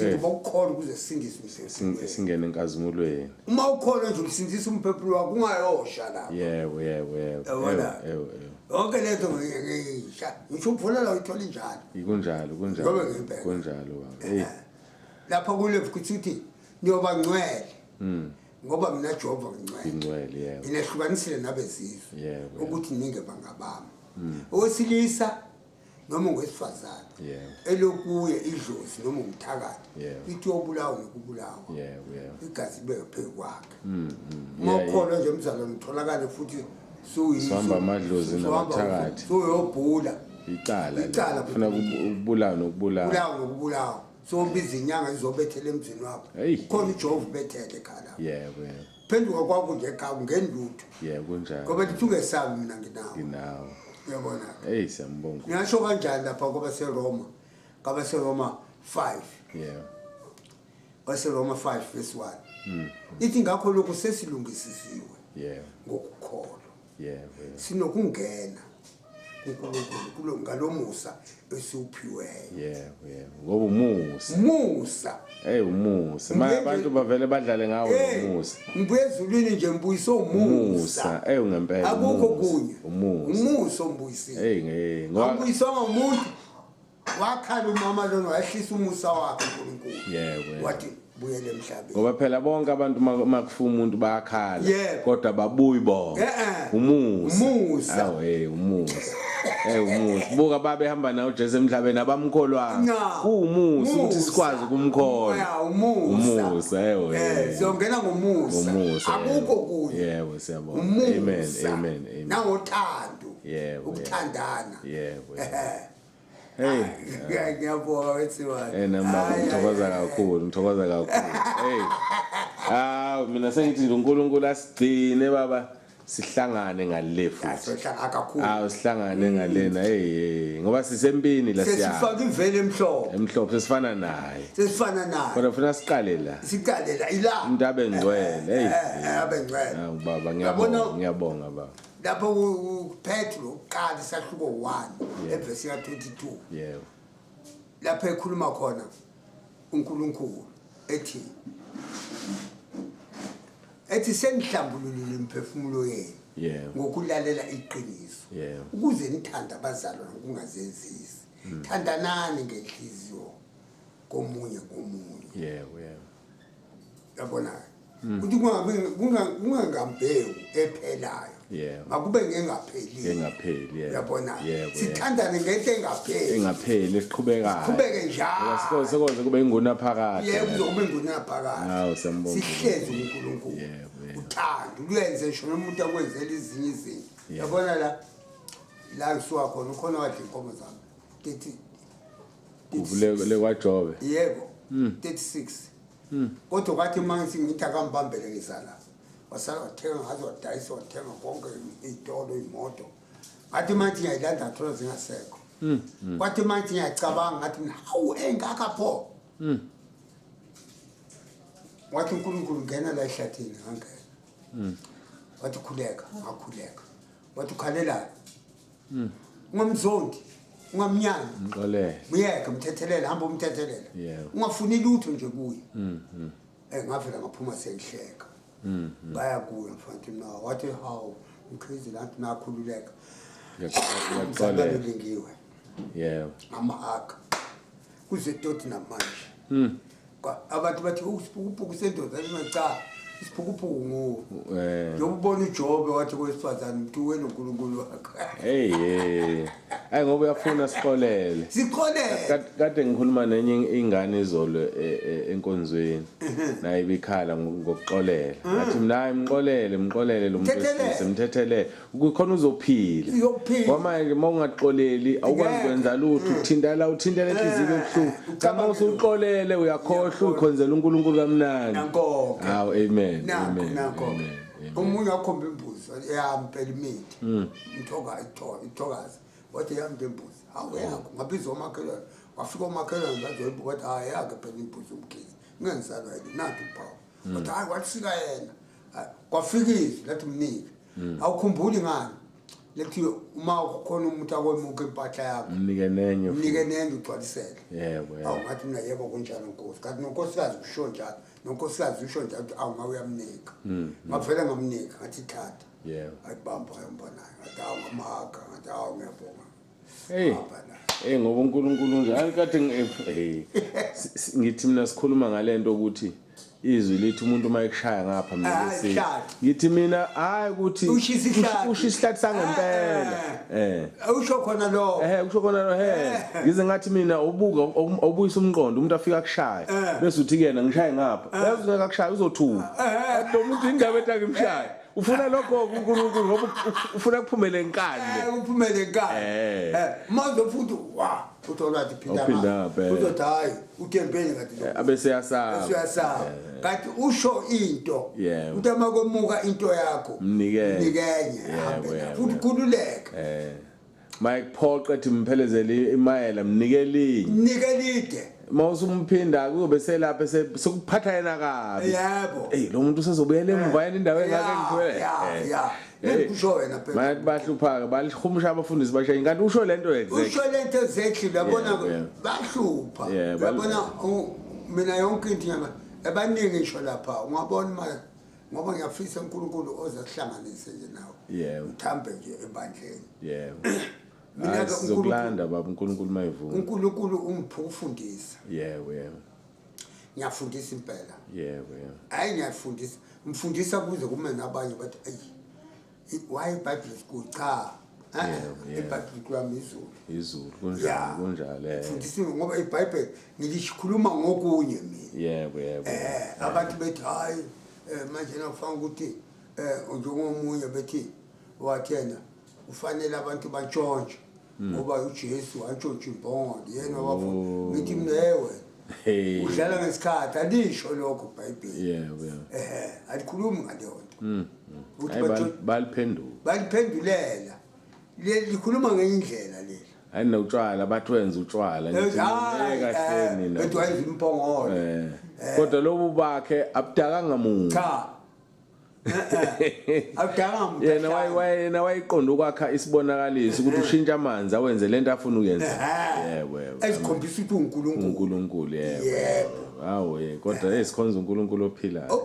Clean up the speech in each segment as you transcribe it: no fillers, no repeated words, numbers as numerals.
Sindiba ukukholwa ukuze sisindise umphefumulo. Singene enkazimulweni. Uma ukholwa nje ukusindisa umphefumulo wakho ungayosha lapho. Yebo. Yonke lento ngisha ngisho ukuvulela uyithola njalo. Kunjalo. Kunjalo baba. Lapha kulevu kuthi niyoba ngcwele. Ngoba mina Jehova ngcwele. Yebo. Inehlukanisile nabezizwe. Yebo. Ukuthi ninge bangabami. Owesilisa noma ungwesifazane. Yebo. Elokuye idlozi noma umthakathi. Ithi obulawa ngokubulawa. Yebo. Igazi libe phezu kwakhe. Mawukholwa nje umzalwane utholakala futhi Sihamba amadlozi nabathakathi. Suyobhula. Icala ufuna ukubulawa nokubulawa. So biza inyanga izobethela emzini wakho. Khona uJehova ubethele ekhaya. Yebo. Phenduka kwakho nje ekhaya ungenlutho. Yebo kunjalo. Ngoba lithi ungesabi mina nginawo. Uyabona? Siyambonga. Ngisho kanjani lapha ngoba seRoma. Ngoba seRoma 5. Yebo. BaseRoma 5 verse 1. Ithi ngakho lokho sesilungisisiwe. Yebo. Ngokukholwa. Yebo. Sinokungena kulo ngalomusa esiuphiweyo. Yebo. Ngoba umusa. Umusa. Manje abantu bavele badlale ngawo umusa. Ngibuye ezulwini nje mbuyiso umusa. Ngempela. Akukho kunye. Umusa ombuyisile. Ngobuyiswa ngomuntu wakhala umama lona wayehlisa umusa wakhe uNkulunkulu. Yebo. Wathi buyele emhlabeni. Ngoba phela bonke abantu makufuna umuntu bayakhala kodwa babuyi bona. Umusa. Umusa. Umusa. Buka babehamba nawo uJesu emhlabeni abamkholwa. Umusa ukuthi sikwazi ukumkholwa. Umusa. Siyongena ngomusa. Akukho kunye. Yebo siyabonga. Amen. Nangothando. Ukuthandana. Ngiyabonga wethiwa. Namba ngithokoza kakhulu. Mina sengithi uNkulunkulu asigcine baba sihlangane ngale futhi. Sihlangane ngalena ngoba sisempini la siya. Sesifaka ivele emhlophe sesifana naye. Kodwa ufuna siqale la. Ila. Umuntu abengcwele. Abengcwele. Baba ngiyabonga baba. Lapho uPetro uqala isahluko 1 evesi ya 22. Yebo. Lapho ekhuluma khona uNkulunkulu ethi senihlambululile imphefumulo yenu ngokulalela iqiniso ukuze nithanda abazalwane ngokungazenzisi. Thandanani ngenhliziyo komunye. Yabona ukuthi kungangambewu ephelayo. Makube ngengapheli. Yabona sithandane ngento engapheli esiqhubekayo. Siqhubeke njalo. Sekoze kube inguna phakathi. Kuzobe inguna phakathi. Siyambonga. Sihleze uNkulunkulu. Uthando luyenze ngisho nomuntu akwenzela izinye izinto. Yabona la ngisuka khona ukhona wadla inkomo zami. 30 le kwaJobe. Yebo. 36. Kodwa kwathi manje ngithi akambambele ngisala. Wasala wathenga ngazo wadayisa wathenga konke izitolo imoto. Ngathi manje ngiyayilanda thola zingasekho. Kwathi manje ngiyacabanga ngathi hawu engaka pho. Wathi uNkulunkulu ngena la ehlathini ngangena. Wathi khuleka ngakhuleka. Wathi ukhalela. Ungomzondi ungamnyanga. Muyeke umthethelela hamba umthethelela. Ungafuni lutho nje kuye. Ngavela ngaphuma sengihleka. Baya kuye mfowethu na wathi hawu Mkhize lanti nakhululeka. Ngiyaqala ngilingiwe. Amahaka. Kuze doti namanje. Abantu bathi usiphukuphuku sendoda elingacha isiphukuphuku ngo. Yobona uJobe wathi kwesifazane umuntu wena uNkulunkulu wakhe. Ngoba uyafuna siqolele. Kade ngikhuluma nenye ingane izolo enkonzweni. Naye ibikhala ngokuxolela. Ngathi mina imqolele lo muntu semthethelele. Ukukhona uzophila. Kwamanje mawungaqoleli awukwazi kwenza lutho uthintela inhliziyo ebuhlungu. Kama usuqolele uyakhohlwa ukhonzela uNkulunkulu kamnandi. Hawu amen. Umunye wakhomba imbuzi yampela imithi. Ithokaza. Wathi yambe imbuzi. Hawu yakho ngabiza umakhelwane. Wafika umakhelwane ngazoyibuka wathi hayi yakhe phela imbuzi uMkhize. Ngenzala yini nathi uphawu. Wathi hayi wathi sika yena. Kwafika izwi lathi mnike. Awukhumbuli ngani? lethi uma ukhona umuntu akwemuka impahla yakho mnike nenye ugcwalisele yebo awungathi mina yebo kunjalo Nkosi kanti nonkosikazi usho njalo nonkosikazi usho njalo awungawe uyamnika ngavela ngamnika ngathi thatha yebo ayibamba ayambanayo ngathi awungamaka ngathi ngiyabonga ngoba uNkulunkulu njalo kade ngithi mina sikhuluma ngalento ukuthi izwi lithi umuntu uma ekushaya ngapha mina bese ngithi mina hayi ukuthi ushisa isihlathi sangempela usho khona lo usho khona lo ngize ngathi mina ubuka ubuyisa umqondo umuntu afika akushaya bese uthi kuyena ngishaye ngapha bese ungakakushaya uzothuka lo muntu indaba etangimshaya ufuna lokho uNkulunkulu ngoba ufuna kuphumele enkani kuphumele enkani manje futhi uthola ukuthi phinda uzothi hayi uthembele ngathi abese yasaba kanti usho into utama komuka into yakho mnikenye futhi kululeka Mike Paul qathi mphelezele imayela mnikelide mawusumphinda kuzobe selapha sekuphatha yena kabi yebo lo muntu usezobuyela emva yena indawo engake ngithwele kusho wena phela manje bahluphaka balihumusha abafundisi basha ingathi usho lento usho lento exactly uyabona bahlupha uyabona mina yonke into nyama abaningi ngisho lapha ungabona manje ngoba ngiyafisa uNkulunkulu ozakuhlanganise nje nawe uthambe nje ebandleni mina sizokulanda baba uNkulunkulu mayivuma uNkulunkulu ungiphuka yebo ngiyafundisa impela hayi ngiyafundisa mfundisa kuze kume nabanye bathi why Bible school cha iBible kwami izulu kunjalo mfundisi ngoba iBible ngilikhuluma ngokunye mina yebo abantu bethi hayi manje nafanga ukuthi njengomunye bethi wathena ufanele abantu bantshontshe ngoba uJesu wantshontsha imbongo yena wafu ngithi mnewe udlala ngesikhathi alisho lokho iBhayibheli alikhulumi ngaleyo nto baliphendulela likhuluma ngenye indlela leli ayinotshwala bathi wenza utshwala ngithi kahle nina bethi wenza impongolo kodwa lobu bakhe abudakanga muntu yena wayiqonda ukwakha isibonakaliso ukuthi ushintsha amanzi awenze lento afuna ukuyenza esikhombisa ukuthi uNkulunkulu hawo kodwa esikhonza uNkulunkulu ophilayo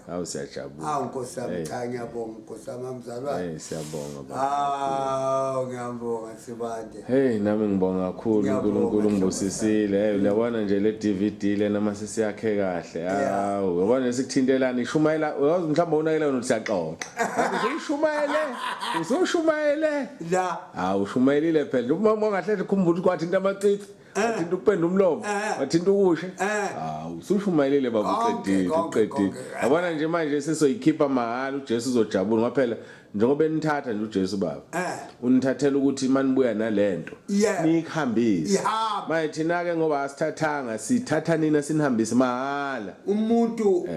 hawo siyajabula Nkosi yami cha ngiyabonga Nkosi yami mzalwane siyabonga ngiyabonga sibande nami ngibonga kakhulu uNkulunkulu ngibusisile uyabona nje le DVD lena mase siyakhe kahle hawo uyabona lesikuthintelana ishumayela uyazi mhlawumbe unakela ukuthi siyaxoxa usishumayele la hawo ushumayelile phela uma ungahle ukhumbula ukuthi kwathi into amacici wathinta ukupenda umlomo wathinta ukushe usushumayelile baba uqedile yabona nje manje sesizoyikhipha mahala uJesu uzojabula ngoba phela njengoba enithatha nje uJesu baba unithathela ukuthi manibuya nalento nikhambise manje thina ke ngoba asithathanga sithatha nina sinihambise mahala umuntu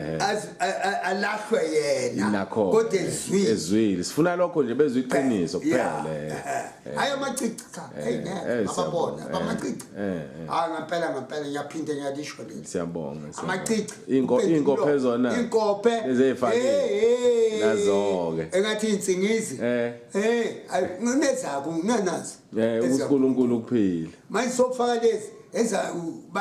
alahlwe yena kodwa ezwile sifuna lokho nje beziqiniso kuphela hayi amacici cha ngababona bamacici ngampela ngiyaphinde ngiyalisho leli siyabonga amacici inkophe zona inkophe lezefakile nazo ke engathi insingizi nginezakho nginanazi uNkulunkulu kuphila manje sokufaka lezi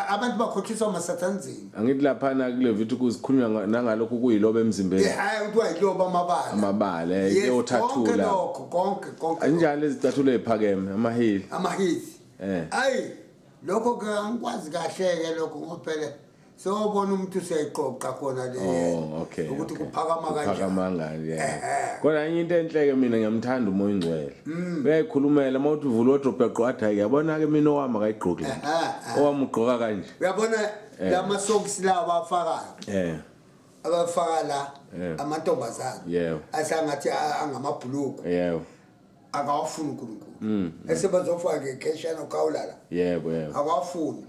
abantu bakhothiswa amasathanzini angithi lapha na kule vithi kuzikhulunywa nangalokho kuyiloba emzimbeni kuthiwa yiloba amabala eyothathula konke anjani lezicathulo eziphakeme amahili ayi lokho ke angikwazi kahle ke lokho ngophela sobona umuntu useyiqoqa khona le ukuthi kuphakama kanjani kodwa enye into enhleke mina ngiyamthanda umoya ingcwele uyayikhulumela mawuthi uvula wardrobe yaqoqa ke yabona ke mina owami akayigqoki owami ugqoka kanje uyabona lama socks la abafakayo abafaka la amantombazana asangathi angamabhuluku akawafuni uNkulunkulu esebazofaka ngekheshana okawulala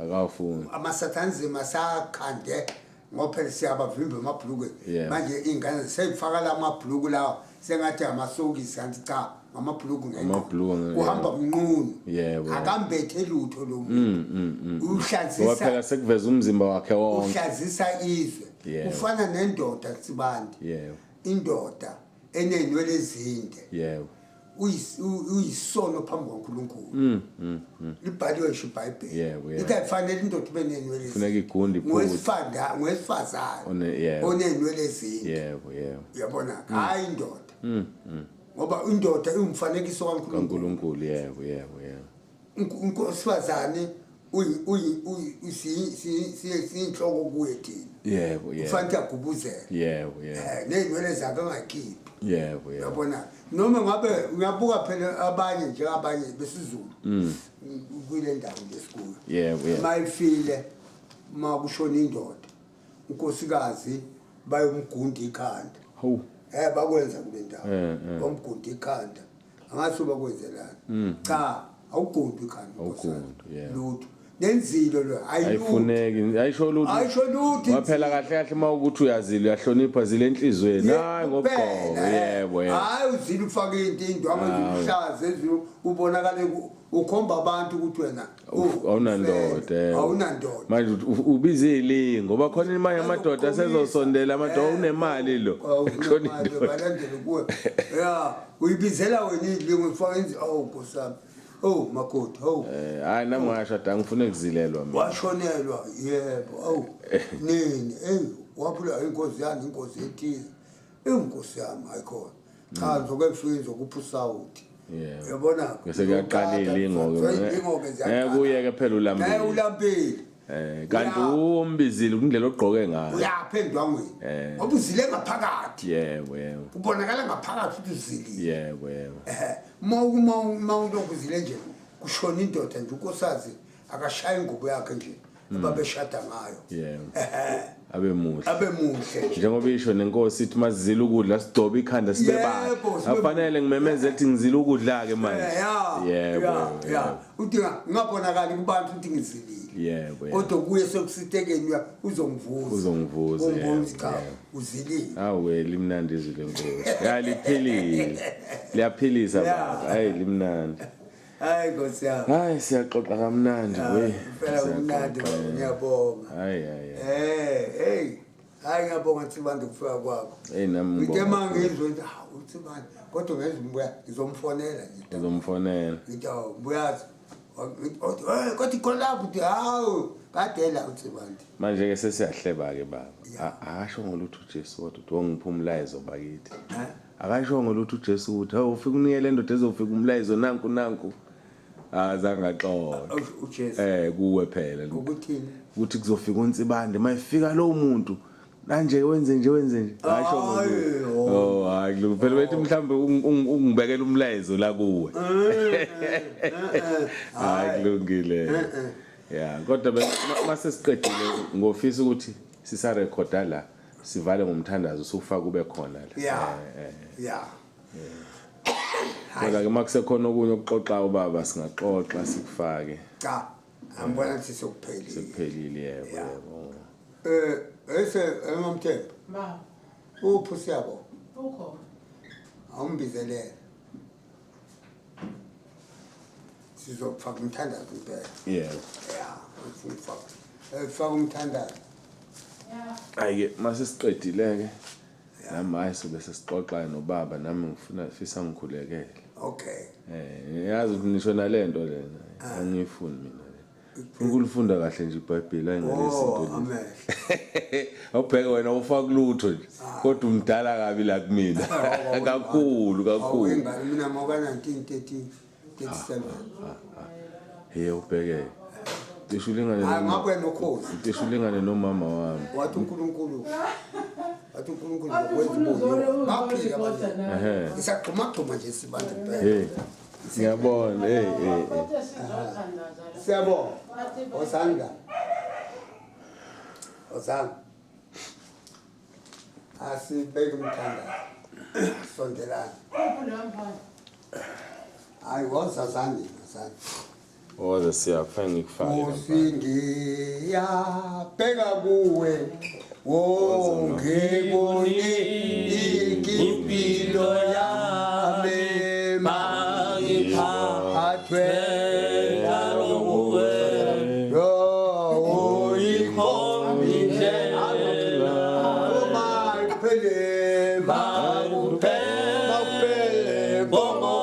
akawafuni amasathanzima sakhande ngophela siyabavimba amabhuluku manje ingane seyifaka la amabhuluku lawo sengathi amasokisi kanti cha amabhuluku ngeke uhamba mnqunu akambethe lutho lo muntu uhlazisa phela sekuveza umzimba wakhe wonke uhlazisa izwe ufana nendoda sibandi indoda enenwele ezinde uyisono phambi kwaNkulunkulu libhaliwe ngisho iBhayibheli lithi ayifanele indoda ibe nenwele funeka igundi ngowesifazane onenwele ezinde yabona hayi indoda ngoba indoda iwumfanekiso kaNkulunkulu unkosifazane siyinhloko kuye thina kufanele agubuzele nenwele zakhe angakhiphi yabona noma ngabe uyabuka phela abanye nje abanye besizulu kule ndawo lesikuyo mayifile makushona indoda unkosikazi bayomgunda ikhanda bakwenza kule ndawo bamgunda ikhanda angase bakwenzelana cha awugundi ikhanda lutho nenzilo lo ayifuneki ayisho lutho waphela kahle kahle mawukuthi uyazila uyahlonipha zile enhlizweni hayi ngokugqoka hayi uzila ufake indwangu ezihlaza ezilo ubonakale ukhomba abantu ukuthi wena awunandoda manje ubize ilingo ngoba khona imanye amadoda asezosondela amadoda unemali lo khona indoda balandele kuwe uyibizela wena ilingo ufake nkosami makoti hayi namasha ngifuna ukuzilelwa mina washonelwa yebo nini waphula inkosi yani inkosi ethize inkosi yami ayikhona cha ngizokufika ngizokuphusa uthi yabona bese kuyaqala ilingo kuyeke phela ulambile kanti umbizile kundlela ogqoke ngayo uyaphendwangweni ngoba uzile ngaphakathi ubonakala ngaphakathi ukuthi uzilile mawulokuzile nje kushona indoda nje uNkosazi akashaya ingubo yakhe nje ababeshada ngayo abe muhle njengoba isho nenkosi ithi mazizila ukudla sidobe ikhanda sibe bahle afanele ngimemeze ethi ngizila ukudla ke manje uthi ngabonakala kubantu ukuthi ngizilile kodwa kuye sekusitekeni uzongivuza uzilile awe limnandi izwi lenkosi yaliphilile liyaphilisa baba hayi limnandi hayi Nkosi yami hayi siyaxoxa kamnandi phela kumnandi ngiyabonga hayi ngiyabonga Thibanda ukufika kwakho nami ngithe mangizwe ukuthi uThibanda kodwa ngezimbuya ngizomfonela ngithi mbuyazi kodwa ikolapho uthi kadela uThibanda manje ke sesiyahleba ke baba akasho ngolutho uJesu kodwa wangiphumulayezo bakithi akasho ngolutho uJesu uthi ufika unikele indoda ezofika umlayezo nanku azangaxoxa uJesu kuwe phela ukuthini ukuthi kuzofika uNtsibande mayifika lo muntu manje wenze nje asho hayi phela bethi mhlambe ungibekela umlayezo la kuwe hayi kulungile kodwa mase siqedile ngofisa ukuthi sisa recorda la sivale ngomthandazo sufaka kube khona la kodwa ke makusekhona okunye ukuxoxa ubaba singaxoxa sikufake cha angibona ukuthi sekuphelile yebo emamthembu uphu siyabo ukho awumbizelele sizofaka umthandazo impela ufaka umthandazo ayike mase siqedile ke nami ayisobe sesixoxa nobaba nami ngifisa ngikhulekele yazi ukuthi nisho nalento lena angifuni mina ukulifunda kahle nje iBhayibheli ayingalesinto awubheke wena ufaka lutho nje kodwa umdala kabi la kumina kakhulu mina ngoba 1937 ubheke Tishulingane ngabe nokhozi tishulingane nomama wami wathi uNkulunkulu wenzibuyo baphika manje isaqhuma nje sibantu phela siyabona siyabona osanga asibeke umthandazo sondelana hayi wosazani oza siyafanga ngikufake usingiya bheka kuwe ngiboni impilo yami mangiphathwe kuwe uyikhombile makuphele ngomo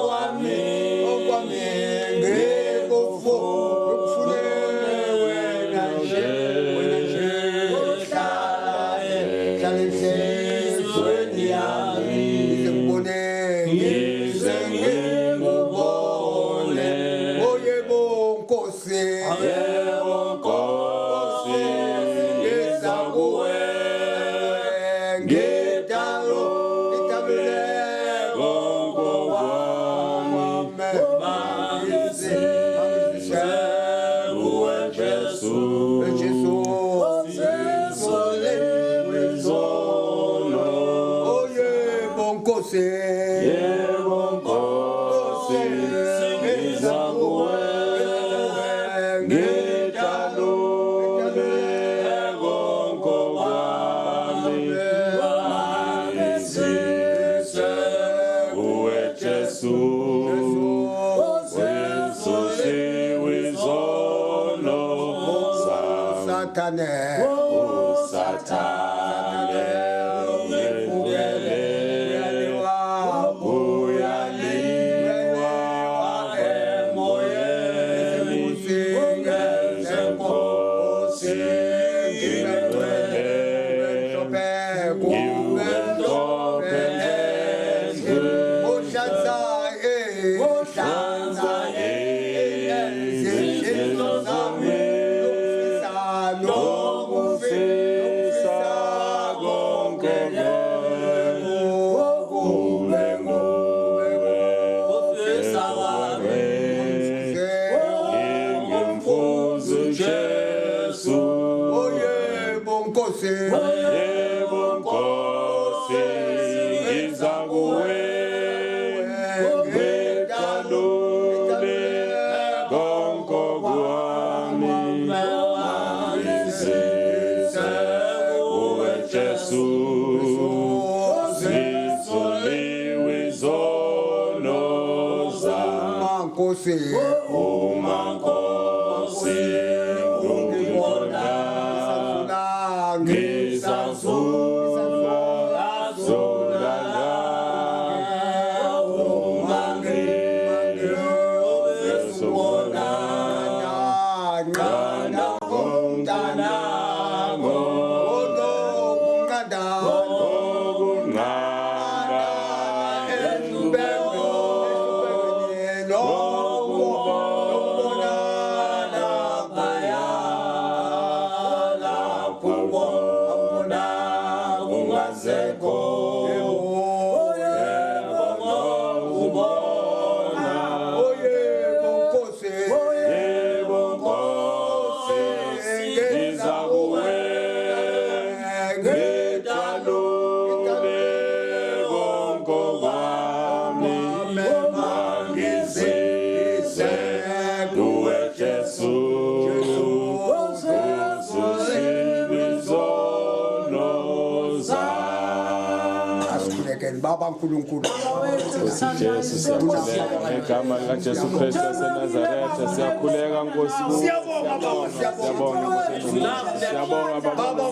Baba nkulunkulu Jesu siyakhuleka ngegama likaJesu Kristu waseNazaretha siyakhuleka Nkosi siyabonga baba baba